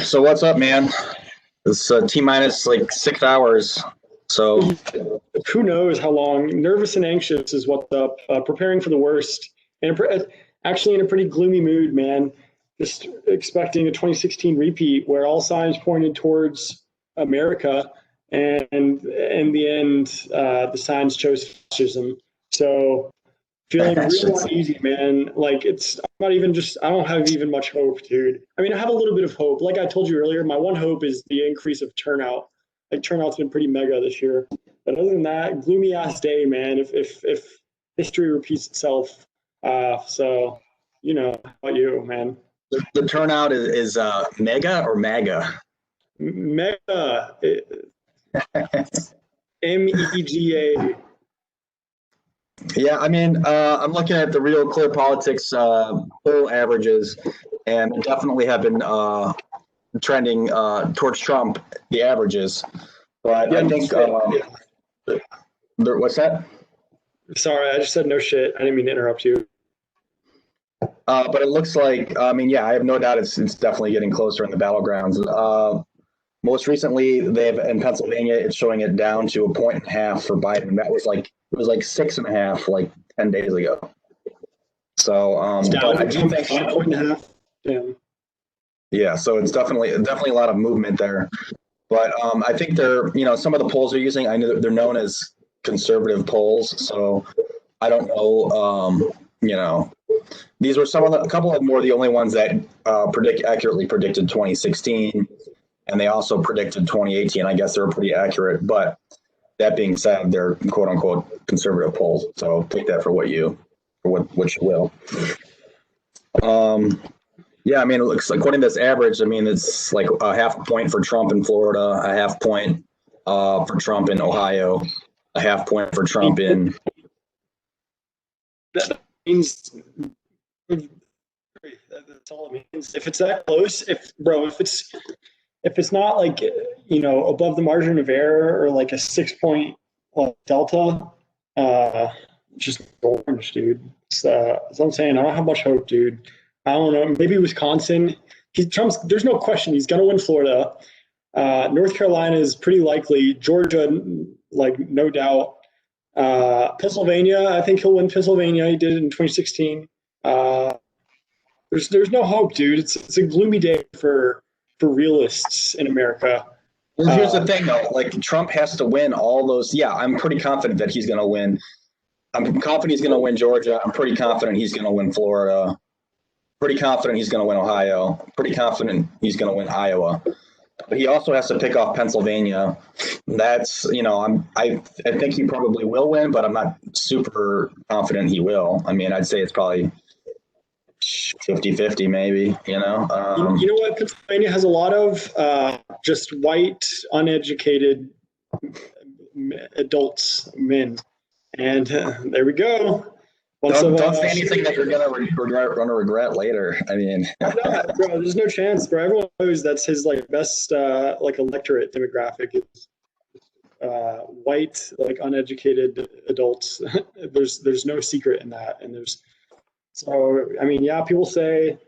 So what's up, man? It's T minus like 6 hours. So Who knows how long? Nervous and anxious is what's up. Preparing for the worst, and actually in a pretty gloomy mood, man. Just expecting a 2016 repeat where all signs pointed towards America, and in the end, the signs chose fascism. So feeling real uneasy, man. Like I'm not even just. I don't have even much hope, dude. I mean, I have a little bit of hope. Like I told you earlier, my one hope is the increase of turnout. Like turnout's been pretty mega this year. But other than that, gloomy ass day, man. If history repeats itself, so how about you, man? the turnout is mega or MAGA? Mega, MEGA. Yeah, I mean, I'm looking at the Real Clear Politics poll averages, and definitely have been trending towards Trump, the averages. But Yeah, I think, what's that? sorry, I just said no shit. I didn't mean to interrupt you. But it looks like, I mean, yeah, I have no doubt it's definitely getting closer in the battlegrounds. Most recently, they've in Pennsylvania, it's showing it down to 1.5 for Biden. That was like it was like 6.5 like 10 days ago. So, but I do think 1.5. Damn. Yeah, so it's definitely a lot of movement there. But I think some of the polls they're using, I know they're known as conservative polls. So I don't know, these were a couple of them were the only ones that accurately predicted 2016, and they also predicted 2018. I guess they were pretty accurate. But that being said, they're quote unquote conservative polls. So take that for what you will. Yeah, I mean, it looks like according to this average, I mean, it's like a half point for Trump in Florida, a half point for Trump in Ohio, a half point for Trump in. That means that's all it means. If it's that close, if it's not like above the margin of error or like a 6 point delta, just orange, dude. That's what I'm saying. I don't have much hope, dude. I don't know. Maybe Wisconsin. There's no question he's going to win Florida. North Carolina is pretty likely. Georgia, like no doubt. Pennsylvania, I think he'll win Pennsylvania. He did it in 2016. There's no hope, dude. It's a gloomy day for realists in America. Well, here's the thing, though. Like Trump has to win all those. Yeah, I'm pretty confident that he's going to win. I'm confident he's going to win Georgia. I'm pretty confident he's going to win Florida. Pretty confident he's going to win Ohio. Pretty confident he's going to win Iowa. But he also has to pick off Pennsylvania. That's, I think he probably will win, but I'm not super confident he will. I mean, I'd say it's probably 50-50 maybe, You know what? Pennsylvania has a lot of just white, uneducated adults, men. And there we go. Don't say anything that you're gonna regret later. I mean, bro, there's no chance, bro. Everyone knows that's his best electorate demographic is white, uneducated adults. there's no secret in that, and I mean, yeah, people say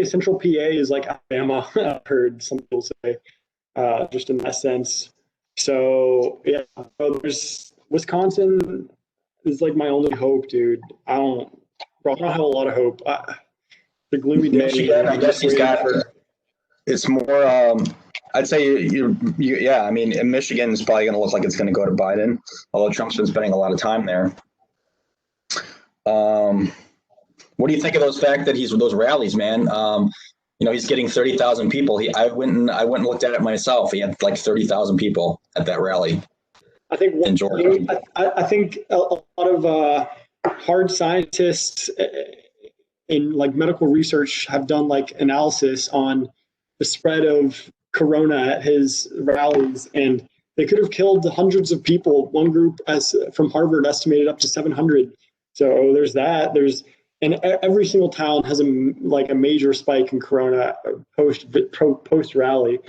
Central PA is like Alabama. I've heard some people say just in that sense. So yeah, there's Wisconsin. Is like my only hope, dude. I don't have a lot of hope. The gloomy day. Michigan, I guess he's got. It's more. I'd say yeah. I mean, in Michigan is probably going to look like it's going to go to Biden, although Trump's been spending a lot of time there. What do you think of those fact that those rallies, man? He's getting 30,000 people. I went and looked at it myself. He had like 30,000 people at that rally. I think in Georgia. I think a lot of hard scientists in medical research have done analysis on the spread of corona at his rallies, and they could have killed hundreds of people. One group from Harvard estimated up to 700. So there's that. And every single town has a major spike in corona post rally.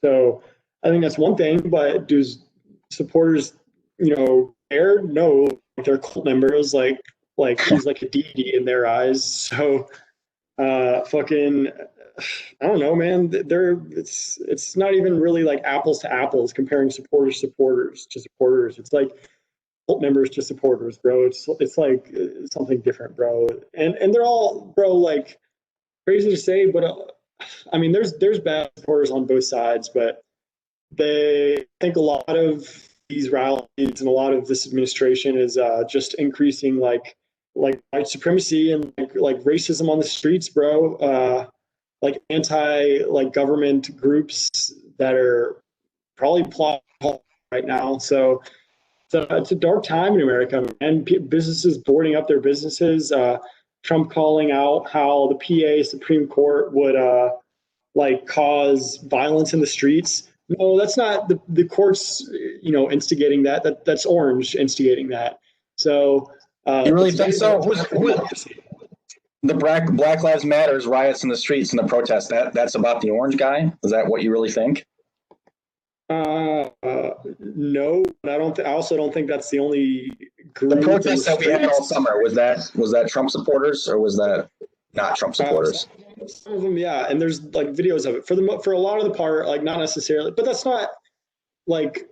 So I think that's one thing. But does supporters, care? No, they're cult members. He's like a deity in their eyes. So, I don't know, man. It's not even really like apples to apples comparing supporters to supporters. It's like cult members to supporters, bro. It's like something different, bro. And they're all, bro, like crazy to say, but I mean, there's bad supporters on both sides, but they think a lot of these rallies and a lot of this administration is just increasing like white supremacy and like racism on the streets, bro. Like anti like government groups that are probably plotting right now. So it's a dark time in America, and businesses boarding up their businesses. Trump calling out how the PA Supreme Court would like cause violence in the streets. No, that's not the courts, instigating that. That's Orange instigating that. So You really think so? The Black Lives Matters riots in the streets and the protests, that's about the orange guy? Is that what you really think? No, but I also don't think that's the only The group. protests that we had all summer, was that Trump supporters or was that not Trump supporters? Some of them, yeah, and there's like videos of it for a lot of the part, like not necessarily, but that's not like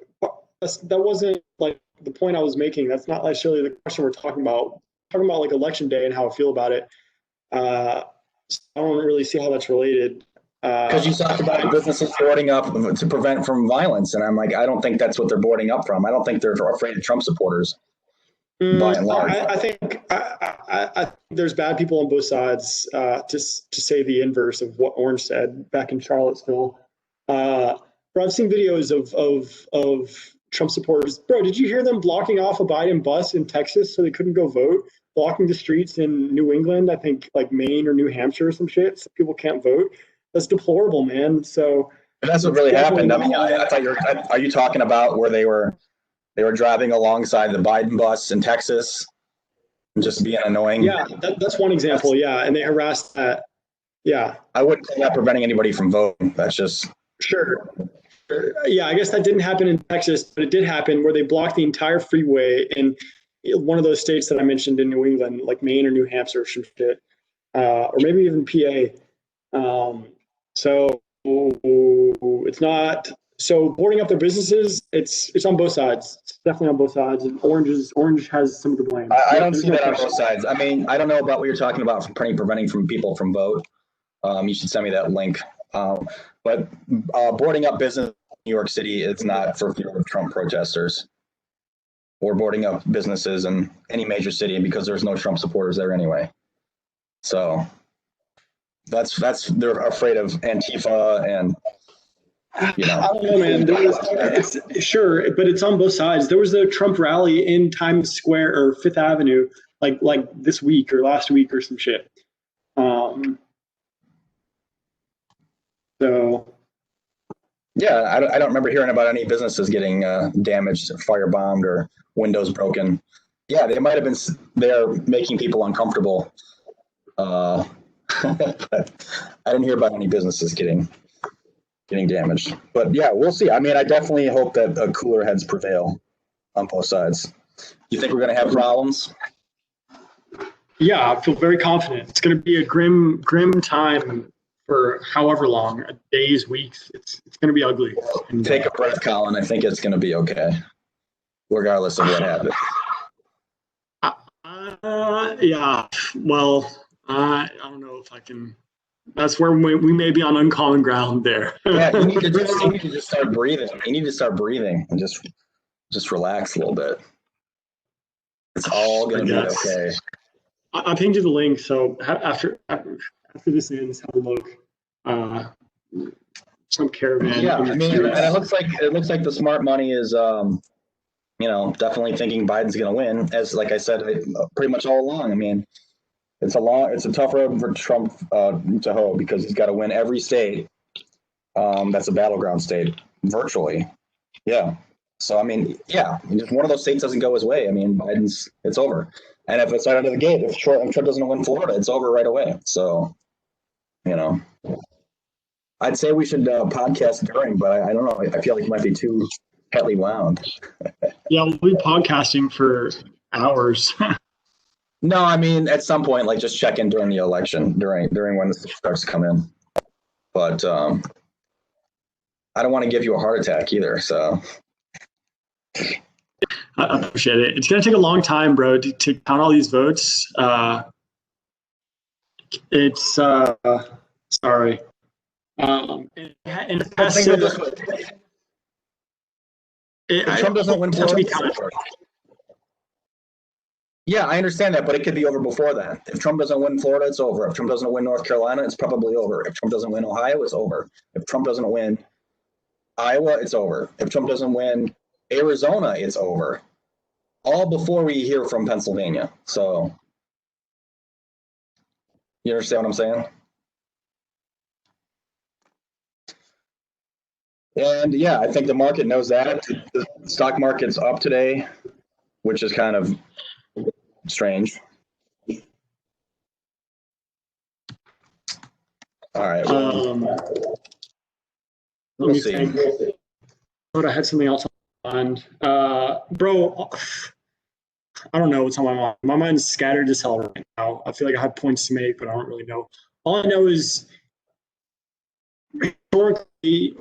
that wasn't like the point I was making. That's not necessarily the question we're talking about. We're talking about like election day and how I feel about it. So I don't really see how that's related. Because you talked about businesses boarding up to prevent from violence, and I'm like, I don't think that's what they're boarding up from. I don't think they're afraid of Trump supporters, by and large. I think there's bad people on both sides. To say the inverse of what Orange said back in Charlottesville. But I've seen videos of Trump supporters. Bro, did you hear them blocking off a Biden bus in Texas so they couldn't go vote? Blocking the streets in New England, I think like Maine or New Hampshire or some shit, so people can't vote. That's deplorable, man. So that's what really happened. I mean, I thought are you talking about where they were driving alongside the Biden bus in Texas and just being annoying? Yeah, that's one example. Yeah, and they harassed that. Yeah, I wouldn't say that preventing anybody from voting. That's just sure. Yeah, I guess that didn't happen in Texas, but it did happen where they blocked the entire freeway in one of those states that I mentioned in New England, like Maine or New Hampshire or some shit, or maybe even PA. So it's not. So boarding up their businesses, it's on both sides. It's definitely on both sides. And Orange has some of the blame. I don't see that on both sides. I mean, I don't know about what you're talking about from preventing from people from vote. You should send me that link. But boarding up business in New York City, it's not for fear of Trump protesters. Or boarding up businesses in any major city because there's no Trump supporters there anyway. So that's they're afraid of Antifa and I don't know, man. It's sure, but it's on both sides. There was a Trump rally in Times Square or Fifth Avenue, like this week or last week or some shit. So. Yeah, I don't remember hearing about any businesses getting damaged, firebombed, or windows broken. Yeah, they might have been there making people uncomfortable. But I didn't hear about any businesses getting damaged. But yeah, we'll see. I mean, I definitely hope that cooler heads prevail on both sides. You think we're going to have problems? Yeah, I feel very confident. It's going to be a grim time for however long, days, weeks. It's going to be ugly. And, take a breath, Colin. I think it's going to be okay, regardless of what happens. Yeah. Well, I don't know if I can. That's where we may be on uncommon ground there. Yeah, you need to just start breathing. You need to start breathing and just relax a little bit. It's all going to be okay. I pinged you the link, so after this ends, have a look. Some caravan. Yeah, I mean, and it looks like the smart money is, definitely thinking Biden's going to win. As like I said, pretty much all along. I mean, it's a tough road for Trump to hoe because he's got to win every state. That's a battleground state, virtually. Yeah. So I mean, yeah, just one of those states doesn't go his way. I mean, it's over. And if it's right out of the gate, if Trump doesn't win Florida, it's over right away. So, I'd say we should podcast during, but I don't know. I feel like it might be too tightly wound. Yeah, we'll be podcasting for hours. No, I mean, at some point, like just check in during the election, during when the stuff starts to come in. but I don't want to give you a heart attack either. So I appreciate it. It's going to take a long time, bro, to count all these votes. It's sorry. In the past, if Trump doesn't win Florida, yeah, I understand that, but it could be over before that. If Trump doesn't win Florida, it's over. If Trump doesn't win North Carolina, it's probably over. If Trump doesn't win Ohio, it's over. If Trump doesn't win Iowa, it's over. If Trump doesn't win Arizona, it's over. All before we hear from Pennsylvania. So, you understand what I'm saying? And yeah, I think the market knows that. The stock market's up today, which is kind of strange. All right. Let me think. But I had something else on mind. Bro, I don't know what's on my mind. My mind's scattered as hell right now. I feel like I have points to make, but I don't really know. All I know is historically,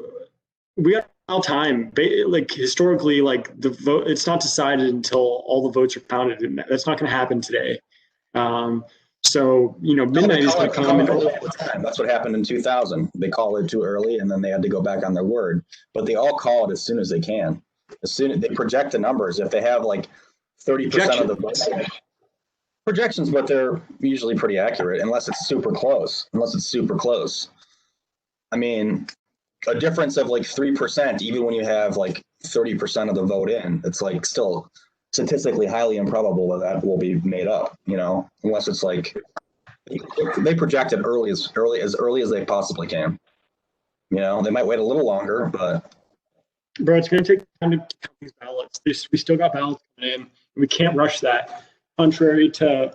we got all time. Like historically, like the vote, it's not decided until all the votes are counted, and that's not going to happen today. So midnight is going to come. That's what happened in 2000. They called it too early, and then they had to go back on their word. But they all call it as soon as they can. As soon as they project the numbers, if they have like 30% of the votes, projections, but they're usually pretty accurate, unless it's super close. I mean, a difference of like 3%, even when you have like 30% of the vote in, it's like still statistically highly improbable that will be made up, unless it's like they project it as early as they possibly can. They might wait a little longer, but bro, it's going to take time to count these ballots. We still got ballots coming in. We can't rush that, contrary to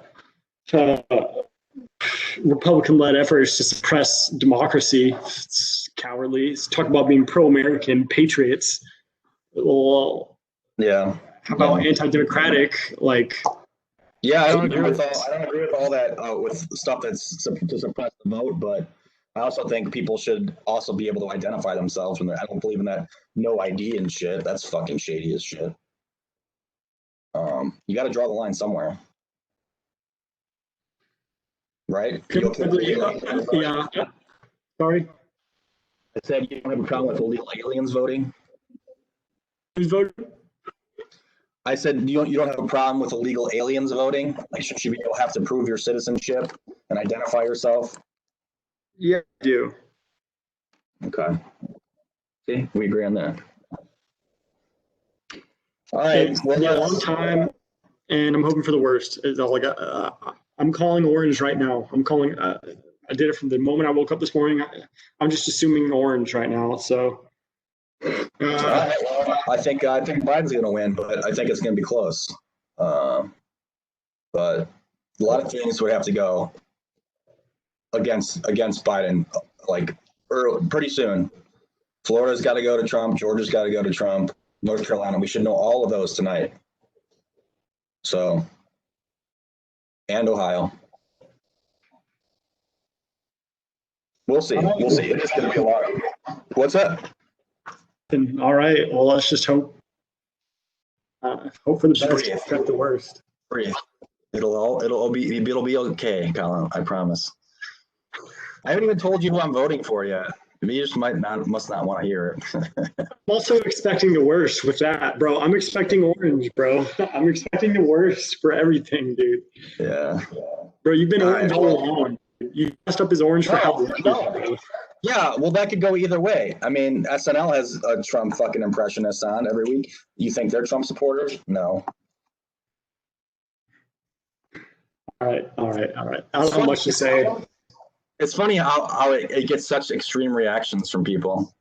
Republican-led efforts to suppress democracy. It's cowardly. It's talk about being pro-American patriots. Well, yeah. How about anti-democratic? Yeah, I don't agree with all that with stuff that's to suppress the vote, but I also think people should also be able to identify themselves. And I don't believe in that no ID and shit. That's fucking shady as shit. You got to draw the line somewhere, right? Yeah. Sorry. I said you don't have a problem with illegal aliens voting. Who's voting? I said you don't have a problem with illegal aliens voting. Like, should you have to prove your citizenship and identify yourself? Yeah, I do. Okay. See, we agree on that. All right. It's been a long time, and I'm hoping for the worst. I'm calling orange right now. I did it from the moment I woke up this morning. I'm just assuming orange right now. So. I think Biden's going to win, but I think it's going to be close. But a lot of things would have to go against Biden, like pretty soon. Florida's got to go to Trump. Georgia's got to go to Trump. North Carolina. We should know all of those tonight. So, and Ohio. We'll see. It's going to be a lot. What's that? All right. Well, let's just hope. Hope for the best. Expect the worst. It'll be okay, Colin. I promise. I haven't even told you who I'm voting for yet. You just must not want to hear it. I'm also expecting the worst with that, bro. I'm expecting orange, bro. I'm expecting the worst for everything, dude. Yeah. Bro, you've been orange all along. You messed up as orange for how long? No. Yeah, well, that could go either way. I mean, SNL has a Trump fucking impressionist on every week. You think they're Trump supporters? No. All right. I don't have much to say. It's funny how it gets such extreme reactions from people.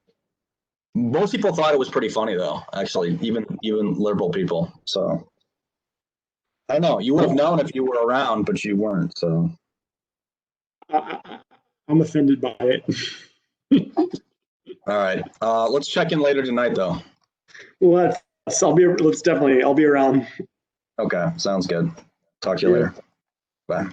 Most people thought it was pretty funny, though. Actually, even liberal people. So I know you would have known if you were around, but you weren't. So I'm offended by it. All right. Let's check in later tonight, though. Well, I'll be around. Okay, sounds good. Talk to you later. Bye.